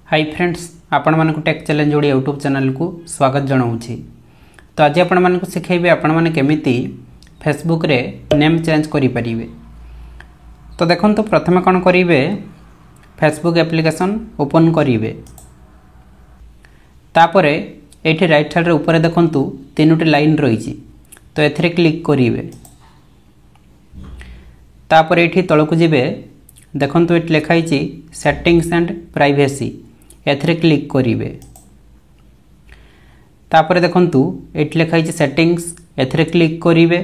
High friends, आपण Manak tech challenge Odia YouTube channel को स्वागत जनाऊँगी। तो आज आपण मानक शिखेबे आपण माने केमिति फेसबुक रे नेम चेंज करि परिबे। तो देखंतु प्रथमे कोन करिवे, फेसबुक एप्लिकेशन ओपन करिवे। तापरे एठी राइट साइड रे ऊपर देखंतु तीनोटी लाइन रहिछि, तो एथरे क्लिक करिवे। तापरे एठी तळकु जिवे, देखंतु एठी लिखा हिछि सेटिंग्स एंड प्राइवेसी, एथरे क्लिक करिवे। तापरे देखंतु एठी लिखा हिछि सेटिंग्स, एथरे क्लिक करिवे।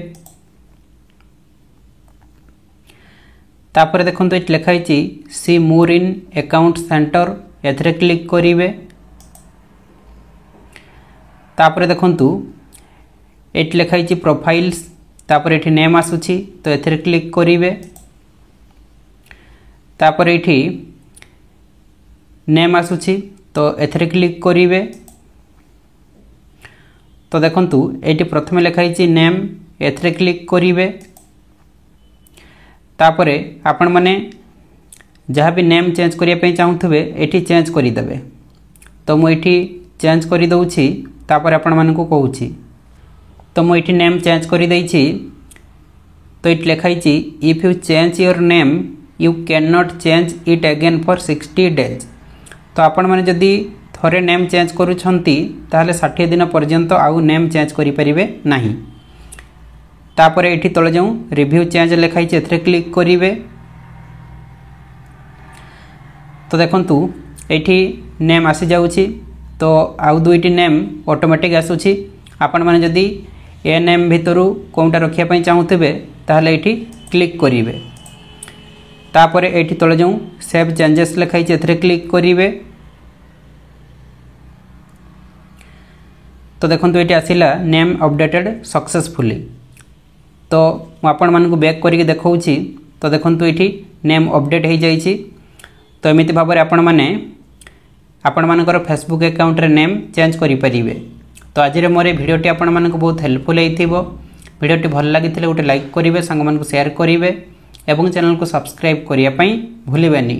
तापरे देखंतु एठी लिखा हिछि सी मोर इन अकाउंट सेंटर, एथरे क्लिक करिवे। तापरे देखंतु एठी लिखा हिछि प्रोफाइल्स, तापरे एठी नेम आसुछि, तो एथरे क्लिक करिवे। तापरे एठी नेम आसुछि, तो एथरे क्लिक करिवे। तो देखंतु एठी प्रथमे लिखा हिछि नेम, एथरे क्लिक करिवे। तापरे आपण माने जहाँ भी नेम चेंज करिया पे चाहुथबे एठी चेंज करि देबे। तो मु एठी चेंज करि दउछि, तापरे आपण मानकु कहूछि। तो मु एठी नेम चेंज करि दैछि। तो एठी लिखा हिछि if you change your name you can not change it again for 60 days. तो आपण माने जदि थरे नेम चेंज करूछंती ताहले 60 दिन पर्यंत आउ नेम चेंज करि परिबे नाही। तापरे एठी तळे जाऊ रिव्यू चेंज लिखा हिछि, एथरे क्लिक करिवे। तो देखंतु एठी नेम आसी जाउछि, तो आउ दुईटी नेम ऑटोमेटिक आसुछि। आपण माने जदि ए नेम भितरु कोनटा रखिया पई चाहुथबे ताहले एठी क्लिक करिवे। तापरे एठी तळे जाऊ सेव चेंजेस लिखा हिछि, एथरे क्लिक करिवे। तो देखंतु एठी आसिला नेम अपडेटेड सक्सेसफुली। तो आपण मानकु बैक करिके देखौछि। तो देखंतु एठी नेम अपडेट हो जाइछि। तो एमिति भाबरे आपण माने आपण मानकर फेसबुक अकाउंट रे नेम चेंज करि परिबे। तो आज रे मोर वीडियोटी आपण मानकु बहुत हेल्पफुल हेइथिबो। वीडियोटी भल लागिथिले गोटे लाइक करिवे, संग मानकु शेयर करिवे एवं चैनल को सब्सक्राइब करिया पई भूलिबेनी।